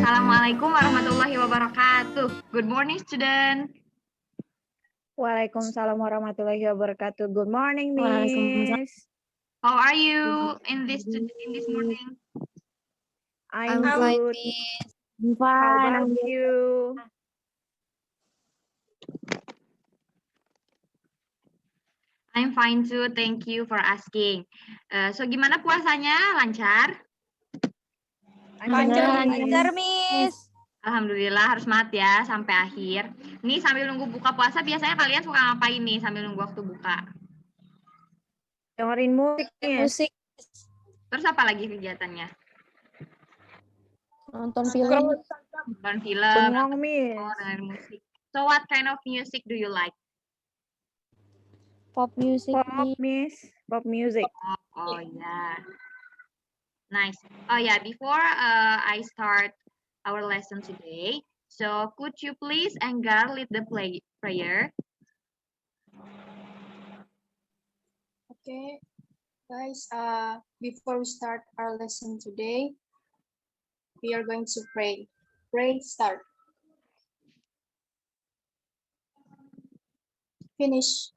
Assalamualaikum warahmatullahi wabarakatuh. Good morning, student. Waalaikumsalam warahmatullahi wabarakatuh. Good morning, Miss. How are you in this morning? I'm fine, good. Miss. How about you? I'm fine too. Thank you for asking. So gimana puasanya? Lancar? Lancar, Miss. Alhamdulillah, harus semangat ya sampai akhir. Nih sambil nunggu buka puasa biasanya kalian suka ngapain nih sambil nunggu waktu buka? Dengerin musik, Miss. Musik, Terus apa lagi kegiatannya? nonton film. Nonton film, Bengong, Miss. dengerin musik. So what kind of music do you like? Pop music, Pop, Miss. Pop music. Oh yeah. Nice. Oh yeah, before I start our lesson today, so could you please Enggar lead the prayer? Okay, guys, before we start our lesson today, we are going to pray. Pray, start. Finish.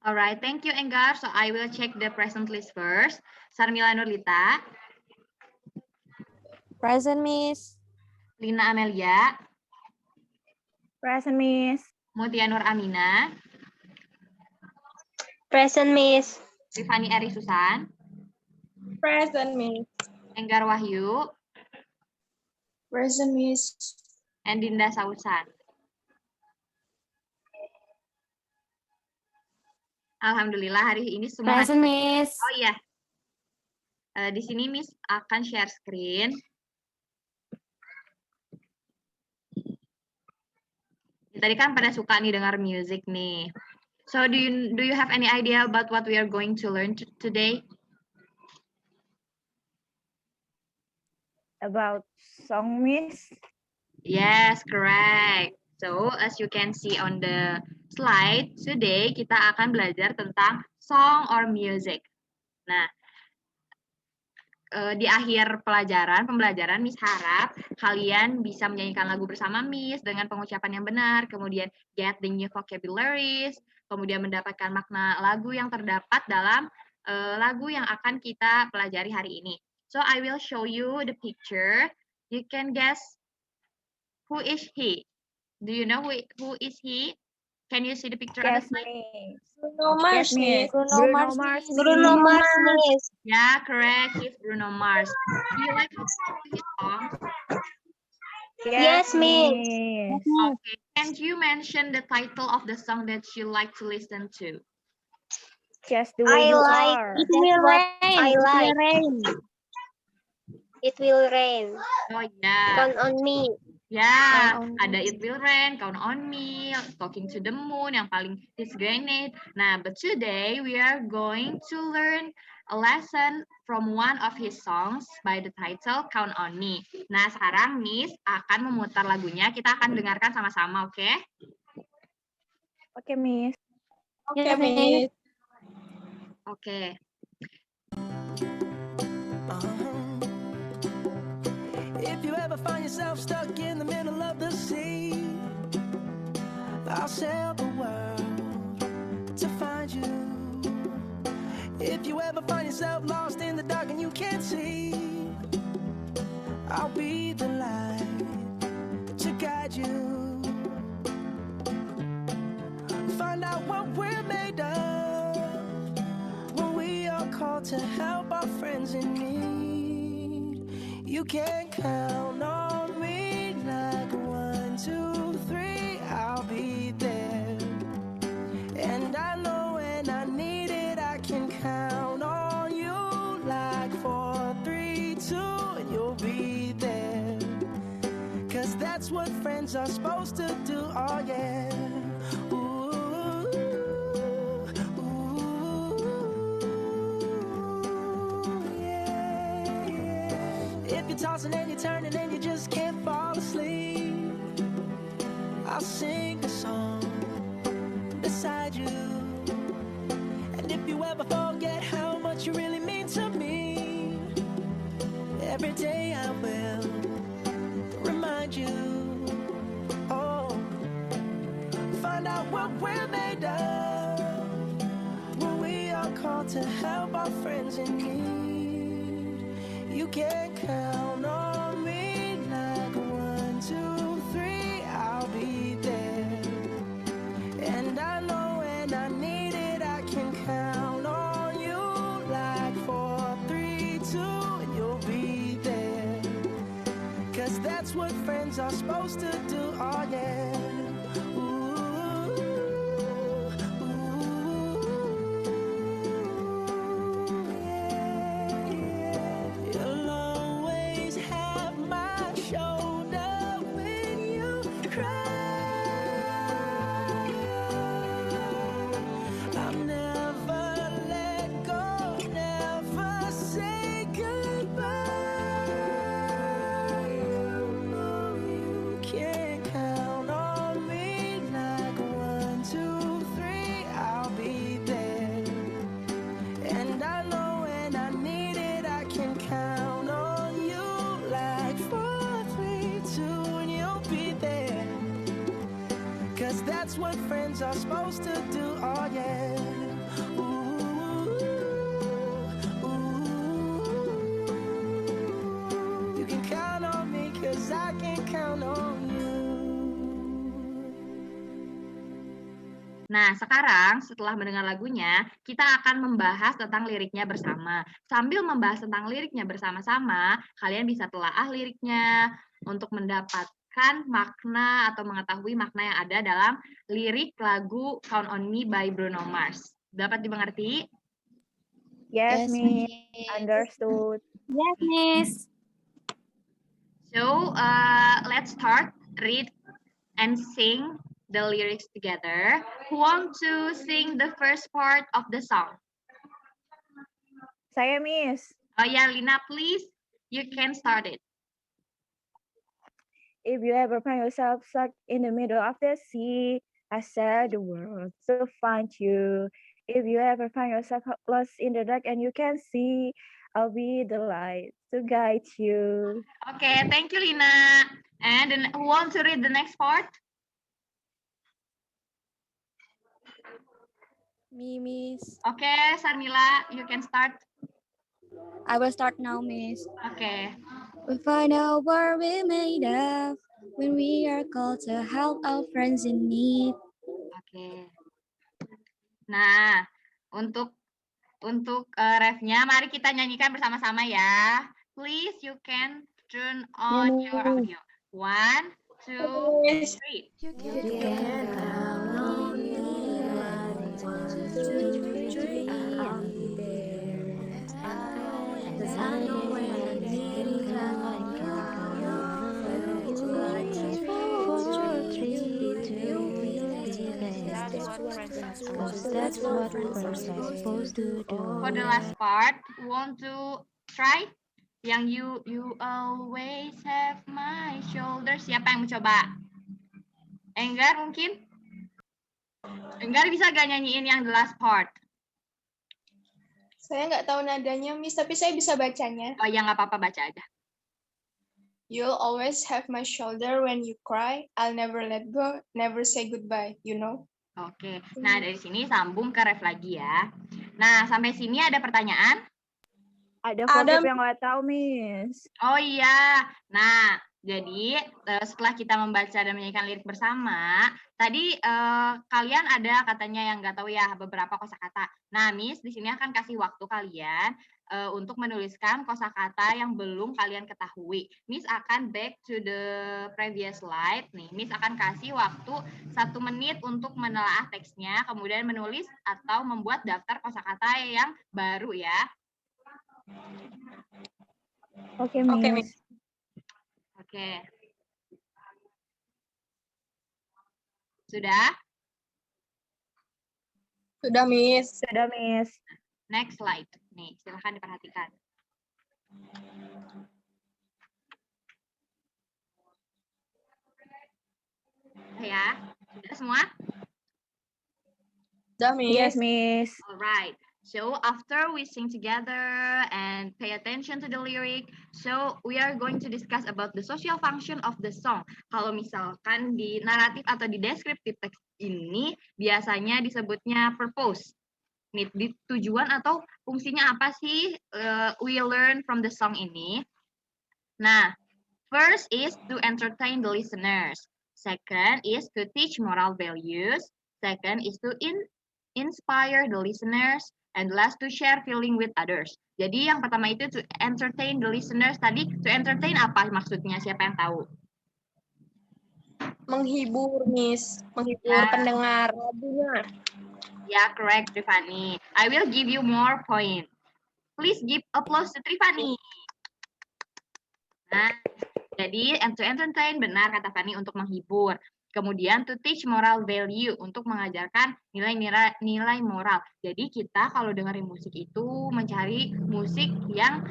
All right, thank you Enggar. So I will check the present list first. Sarmila Nurlita, Present, Miss. Lina Amelia, Present, Miss. Mutia Nur Amina, Present, Miss. Tiffany Eri Susan, Present, Miss. Enggar Wahyu, Present, Miss. and Dinda Sausan. Alhamdulillah hari ini semua. Present, Miss. Oh iya. Di sini Miss akan share screen. Tadi kan pada suka nih dengar music nih. So do you have any idea about what we are going to learn today? About song, Miss. Yes, correct. So as you can see on the slide, today kita akan belajar tentang song or music. Nah, di akhir pembelajaran Miss harap kalian bisa menyanyikan lagu bersama Miss dengan pengucapan yang benar, kemudian get the new vocabularies, kemudian mendapatkan makna lagu yang terdapat dalam lagu yang akan kita pelajari hari ini. So I will show you the picture. You can guess who is he? Do you know who is he? Can you see the picture on the Yes, slide? Miss. Bruno Mars, Yes, Miss. Bruno Bruno Mars, Mars. Miss. Bruno Mars, Miss. Yeah, correct. He's Bruno Mars. Do you like his songs? Yes, Miss. Okay. Can you mention the title of the song that you like to listen to? Just the way I you like are. It Will Rain. I It like will rain. It Will Rain. Oh yeah. Count on me. Ya, Count on ada Me. It Will Rain, Count on Me, Talking to the Moon, yang paling hits Grenade. Nah, but today we are going to learn a lesson from one of his songs by the title Count on Me. Nah, sekarang Miss akan memutar lagunya, kita akan dengarkan sama-sama, oke? Oke, Miss. Okay, Miss. Oke. If you ever find yourself stuck in the middle of the sea, I'll sail the world to find you. If you ever find yourself lost in the dark and you can't see, I'll be the light to guide you. Find out what we're made of when we are called to help our friends in need. You can count on me like 1, 2, 3, I'll be there. And I know when I need it, I can count on you like 4, 3, 2, and you'll be there. 'Cause that's what friends are supposed to do, oh yeah. Ooh, yeah, yeah. If you're tossing and you're turning and you just can't fall asleep, I'll sing a song beside you. And if you ever forget how much you really mean to me, every day I will what we're made of when we are called to help our friends in need. You can count on me like 1, 2, 3, I'll be there. And I know when I need it, I can count on you like 4, 3, 2, and you'll be there. 'Cause that's what friends are supposed to do, oh yeah. You'll always have my shoulder when you cry. I'll never let go, never say goodbye. You know you can count on me like 1, 2, 3, I'll be there. And I know when I need it, I can count on you like 4, 3, 2, and you'll be there. 'Cause that's what friends are supposed to do, oh yeah. You can count on me 'cause I can count on you. Nah, sekarang setelah mendengar lagunya, kita akan membahas tentang liriknya bersama. Sambil membahas tentang liriknya bersama-sama, kalian bisa telaah liriknya untuk mendapatkan makna atau mengetahui makna yang ada dalam lirik lagu Count on Me by Bruno Mars. Dapat dimengerti? Yes, Miss. Understood. Yes, Miss. So, let's start, read and sing the lyrics together. Who want to sing the first part of the song? Saya, Miss. Oh yeah, Lina, please. You can start it. If you ever find yourself stuck in the middle of the sea, I said the world to find you. If you ever find yourself lost in the dark and you can see, I'll be the light to guide you. Okay, thank you, Lina. And then who want to read the next part? Me, Miss. Okay, Sarmila, you can start. I will start now, Miss. Okay. We find out what we're made of when we are called to help our friends in need. Oke. Nah, untuk refnya, mari kita nyanyikan bersama-sama ya. Please, you can turn on your audio. 1, 2, 3. You can count on me like 1, 2, 3, I'll be there. Cause I know when I need it, I can count on you. 4, 3, 2, that's what friends are supposed to do. For the last part, want to try? Yang you always have my shoulder. Siapa yang mencoba? Enggar mungkin? Enggar bisa gak nyanyiin yang the last part? Saya nggak tahu nadanya, Miss, tapi saya bisa bacanya. Oh ya, nggak apa-apa, baca aja. You'll always have my shoulder when you cry. I'll never let go, never say goodbye, you know. Oke, nah dari sini sambung ke ref lagi ya. Nah, sampai sini ada pertanyaan? Ada vocab yang nggak tahu, Miss. Oh iya, nah jadi setelah kita membaca dan menyanyikan lirik bersama, tadi kalian ada katanya yang nggak tahu ya beberapa kosakata. Nah, Miss di sini akan kasih waktu kalian untuk menuliskan kosakata yang belum kalian ketahui. Miss akan back to the previous slide nih. Miss akan kasih waktu 1 menit untuk menelaah teksnya, kemudian menulis atau membuat daftar kosakata yang baru ya. Oke, Miss. Oke. Sudah? Sudah, Miss. Sudah, Miss. Next slide. Nih, silahkan diperhatikan. Ya, sudah semua? Sudah, Miss. Yes, Miss. Alright. So after we sing together and pay attention to the lyric, so we are going to discuss about the social function of the song. Kalau misalkan di naratif atau di deskriptif ini biasanya disebutnya purpose. Nih, tujuan atau fungsinya apa sih we learn from the song ini? Nah, first is to entertain the listeners. Second is to teach moral values. Second is to inspire the listeners. And last to share feeling with others. Jadi yang pertama itu to entertain the listeners. Tadi to entertain apa maksudnya? Siapa yang tahu? Menghibur, Miss. Menghibur Ya. pendengar lagunya. Ya, correct, Trifani. I will give you more point. Please give applause to Trifani. Nah, jadi to entertain benar kata Fani untuk menghibur. Kemudian to teach moral value untuk mengajarkan nilai moral. Jadi kita kalau dengerin musik itu mencari musik yang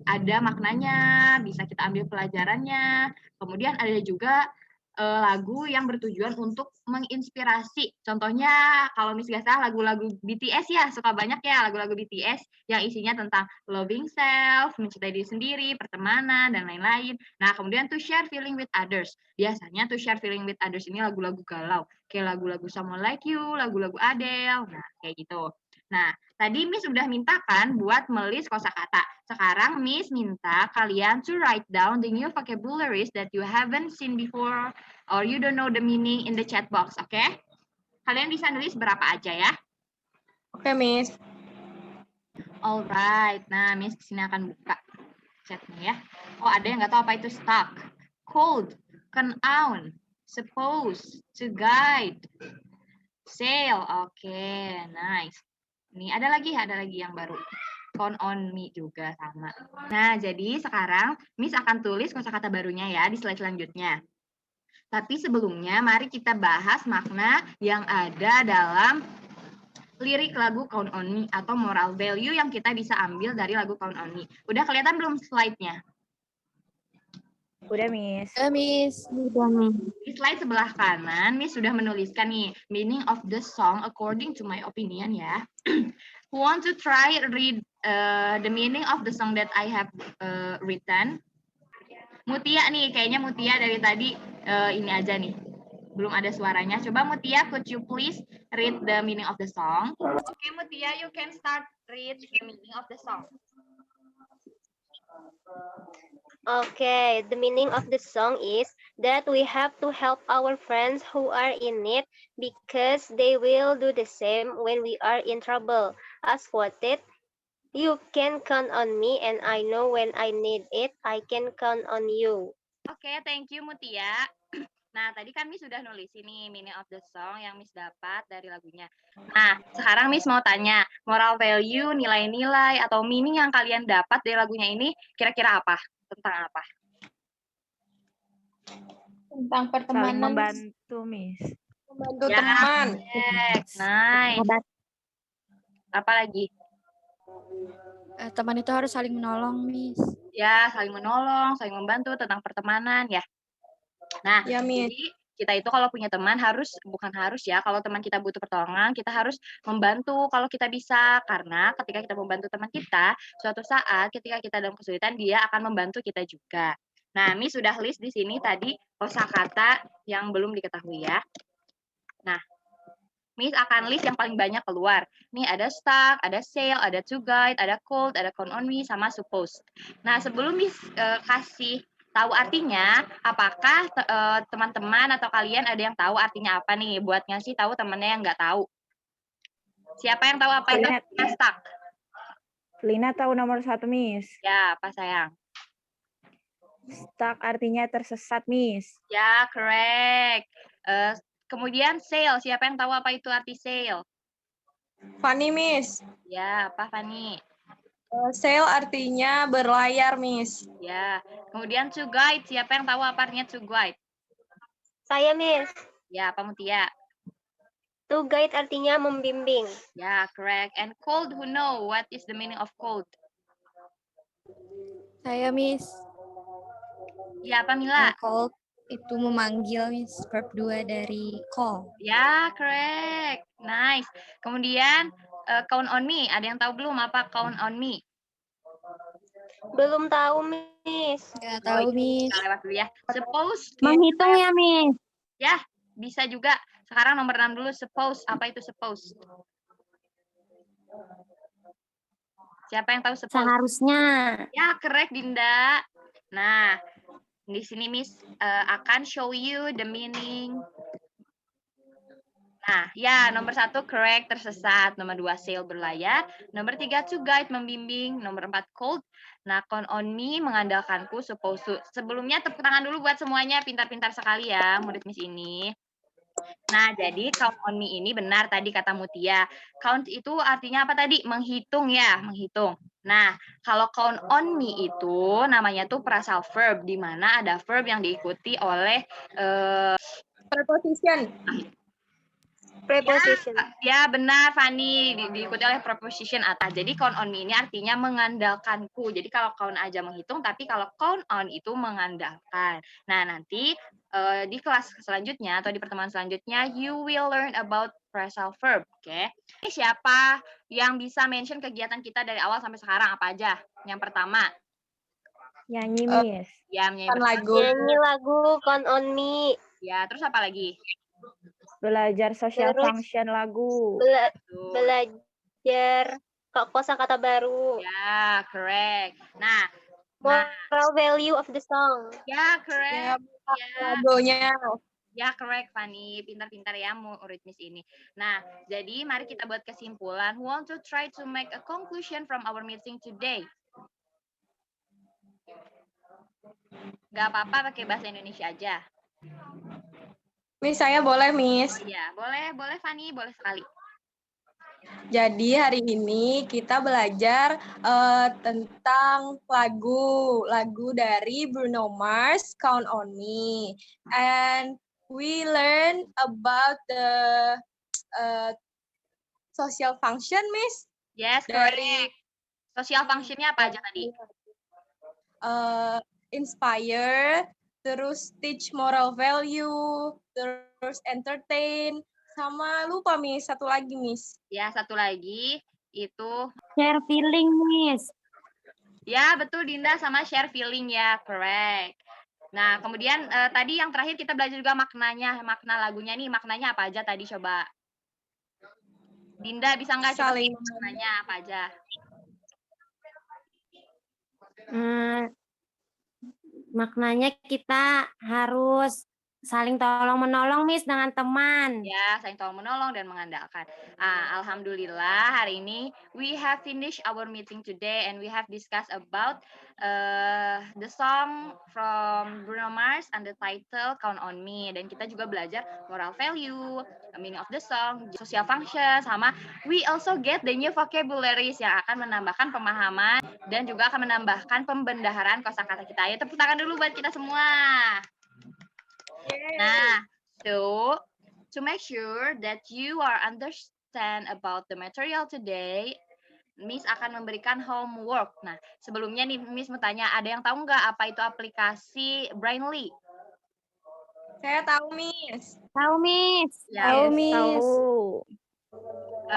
ada maknanya, bisa kita ambil pelajarannya. Kemudian ada juga lagu yang bertujuan untuk menginspirasi. Contohnya kalau misalnya lagu-lagu BTS ya, suka banyak ya lagu-lagu BTS yang isinya tentang loving self, mencintai diri sendiri, pertemanan, dan lain-lain. Nah, kemudian to share feeling with others. Biasanya to share feeling with others ini lagu-lagu galau. Kayak lagu-lagu Someone Like You, lagu-lagu Adele, nah kayak gitu. Nah, tadi Miss udah mintakan buat melis kosakata. Sekarang Miss minta kalian to write down the new vocabularies that you haven't seen before or you don't know the meaning in the chat box, oke? Okay? Kalian bisa nulis berapa aja ya? Oke, Miss. Alright, nah Miss kesini akan buka chatnya ya. Oh, ada yang nggak tahu apa itu stuck, cold, count, suppose, to guide, sail, oke, nice. Nih ada lagi yang baru. Count on me juga sama. Nah, jadi sekarang Miss akan tulis kosakata barunya ya di slide selanjutnya. Tapi sebelumnya mari kita bahas makna yang ada dalam lirik lagu Count on Me atau moral value yang kita bisa ambil dari lagu Count on Me. Udah kelihatan belum slide-nya? Udah, Miss. Miss. Di slide sebelah kanan, Miss sudah menuliskan nih, meaning of the song according to my opinion ya. Who want to try read the meaning of the song that I have written? Mutia nih, kayaknya Mutia dari tadi ini aja nih. Belum ada suaranya. Coba Mutia, could you please read the meaning of the song? Okay, Mutia, you can start read the meaning of the song. Okay, the meaning of the song is that we have to help our friends who are in need because they will do the same when we are in trouble. As quoted, you can count on me and I know when I need it, I can count on you. Oke, thank you Mutia. Nah, tadi kan Miss sudah nulis ini meaning of the song yang Miss dapat dari lagunya. Nah, sekarang Miss mau tanya, moral value, nilai-nilai, atau meaning yang kalian dapat dari lagunya ini kira-kira apa? Tentang apa? Tentang Saling pertemanan. membantu, Miss. Membantu Ya, teman. nice. Apa lagi? Teman itu harus saling menolong, Miss. Ya, saling menolong, saling membantu tentang pertemanan ya. Nah, Ya, Miss. jadi kita itu kalau punya teman bukan harus ya, kalau teman kita butuh pertolongan, kita harus membantu kalau kita bisa. Karena ketika kita membantu teman kita, suatu saat ketika kita dalam kesulitan, dia akan membantu kita juga. Nah, Miss sudah list di sini tadi kosakata yang belum diketahui ya. Nah, Miss akan list yang paling banyak keluar. Nih ada stuck, ada sail, ada to guide, ada cold, ada count on me, sama suppose. Nah, sebelum Miss kasih tahu artinya, apakah teman-teman atau kalian ada yang tahu artinya apa nih? Buat ngasih tahu temennya yang nggak tahu. Siapa yang tahu apa itu stuck? Lina tahu nomor 1, Miss. Ya, apa sayang? Stuck artinya tersesat, Miss. Ya, correct. Kemudian sail, siapa yang tahu apa itu arti sail? Fani, Miss. Ya, apa Fani? Sail artinya berlayar, Miss. Ya, kemudian to guide, siapa yang tahu apa artinya to guide? Saya, Miss. Ya, apa Mutia? To guide artinya membimbing. Ya, correct. And cold, who know what is the meaning of cold? Saya, Miss. Ya, apa Mila? Call itu memanggil, Miss. Verb 2 dari call. Ya, correct. Nice. Kemudian count on me. Ada yang tahu belum apa count on me? Belum tahu, Miss. Nggak tahu, Miss. Kita lewat dulu ya. Suppose. Menghitung ya, Miss. Ya, bisa juga. Sekarang nomor 6 dulu, suppose. Apa itu suppose? Siapa yang tahu suppose? Seharusnya. Ya, correct Dinda. Nah, di sini Miss akan show you the meaning. Nah, ya, nomor 1 correct, tersesat. Nomor 2 sail, berlayar. Nomor 3 to guide, membimbing. Nomor 4 cold. Nah, count on me, mengandalkanku, suppose to. Sebelumnya tepuk tangan dulu buat semuanya, pintar-pintar sekali ya murid Miss ini. Nah, jadi count on me ini benar tadi kata Mutia. Count itu artinya apa tadi? Menghitung ya, menghitung. Nah, kalau count on me itu namanya tuh phrasal verb, di mana ada verb yang diikuti oleh Preposition. Preposition. ya benar Fani, diikuti oleh preposition atas. Jadi count on me ini artinya mengandalkanku. Jadi kalau count aja menghitung, tapi kalau count on itu mengandalkan. Nah, nanti di kelas selanjutnya atau di pertemuan selanjutnya you will learn about phrasal verb, oke? Ini siapa yang bisa mention kegiatan kita dari awal sampai sekarang apa aja? Yang pertama, Nyanyi, Miss. ya menyanyi Lagu. Nyanyi lagu Count on Me. Ya, terus apa lagi? Belajar social Terus function lagu. Tuh. Belajar kosakata baru. Ya, correct. Nah, Moral value of the song. ya correct. Ya. Lagunya. Ya, correct, Fanny. Pintar-pintar ya murid Miss ini. Nah, jadi mari kita buat kesimpulan. Who want to try to make a conclusion from our meeting today? Gak apa-apa pakai bahasa Indonesia aja. Miss, saya boleh, Miss. Ya, boleh Fanny, boleh sekali. Jadi hari ini kita belajar tentang lagu dari Bruno Mars, Count on Me. And we learn about the social function, Miss. Yes, correct. Social function-nya apa aja tadi? Inspire, terus teach moral value, terus entertain, sama lupa Miss, satu lagi Miss. Ya, satu lagi itu Share feeling, Miss. ya betul Dinda, sama share feeling ya, correct. Nah, kemudian tadi yang terakhir kita belajar juga makna lagunya nih, maknanya apa aja tadi coba. Dinda bisa nggak coba Saling maknanya apa aja? Maknanya kita harus saling tolong-menolong, Miss, dengan teman. Ya, saling tolong menolong dan mengandalkan. Alhamdulillah hari ini we have finished our meeting today and we have discussed about the song from Bruno Mars and the title Count on Me. Dan kita juga belajar moral value, meaning of the song, social function, sama we also get the new vocabularies yang akan menambahkan pemahaman dan juga akan menambahkan pembendaharaan kosakata kita. Ayo tepuk tangan dulu buat kita semua. Nah, so to make sure that you are understand about the material today, Miss akan memberikan homework. Nah, sebelumnya nih Miss mau tanya, ada yang tahu nggak apa itu aplikasi Brainly? Saya tahu Miss. Tahu, Miss. Ya, Tahu, Yes, Miss. tahu.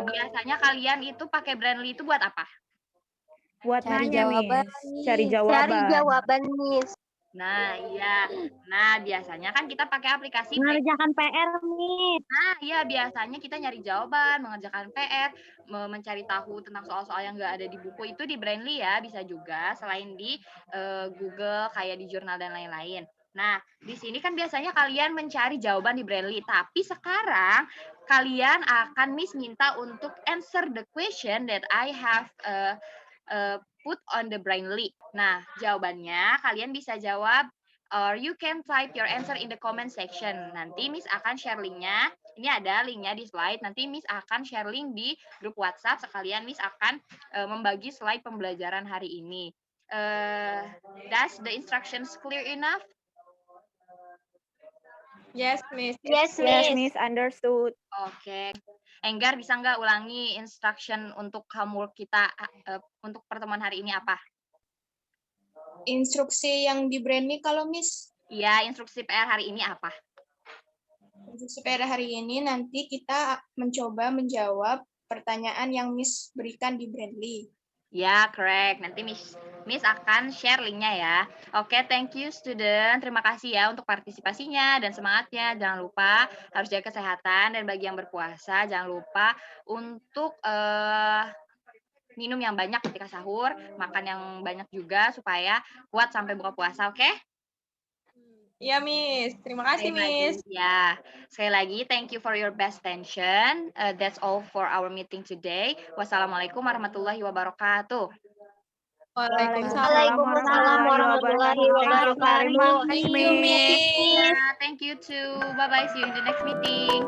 Biasanya kalian itu pakai Brainly itu buat apa? Buat Cari nanya, jawaban, Miss. Cari Miss. jawaban. Cari jawaban, Miss. Nah, iya. Nah, biasanya kan kita pakai aplikasi Mengerjakan PR, Miss. Nah, iya biasanya kita nyari jawaban, mengerjakan PR, mencari tahu tentang soal-soal yang nggak ada di buku itu di Brainly ya, bisa juga selain di Google kayak di jurnal dan lain-lain. Nah, di sini kan biasanya kalian mencari jawaban di Brainly, tapi sekarang kalian akan Miss minta untuk answer the question that I have put on the Brainly. Nah, jawabannya kalian bisa jawab or you can type your answer in the comment section. Nanti Miss akan share linknya. Ini ada linknya di slide. Nanti Miss akan share link di grup WhatsApp. Sekalian Miss akan membagi slide pembelajaran hari ini. Does the instructions clear enough? Yes Miss. Yes, Yes, Miss. Miss, understood. Oke. Enggar bisa nggak ulangi instruction untuk homework kita untuk pertemuan hari ini apa? Instruksi yang di Brainly kalau Miss. Iya, instruksi PR hari ini apa? Instruksi pada hari ini nanti kita mencoba menjawab pertanyaan yang Miss berikan di Brainly. Ya, correct. Nanti Miss akan share linknya ya. Oke, thank you student. Terima kasih ya untuk partisipasinya dan semangatnya. Jangan lupa harus jaga kesehatan dan bagi yang berpuasa jangan lupa untuk minum yang banyak ketika sahur, makan yang banyak juga supaya kuat sampai buka puasa, oke? Iya, Miss. Terima kasih, Sekali lagi, Miss. ya. Sekali lagi, thank you for your best attention. That's all for our meeting today. Wassalamualaikum warahmatullahi wabarakatuh. Waalaikumsalam warahmatullahi wabarakatuh. Thank you, Miss. Yeah, thank you too. Bye-bye. See you in the next meeting.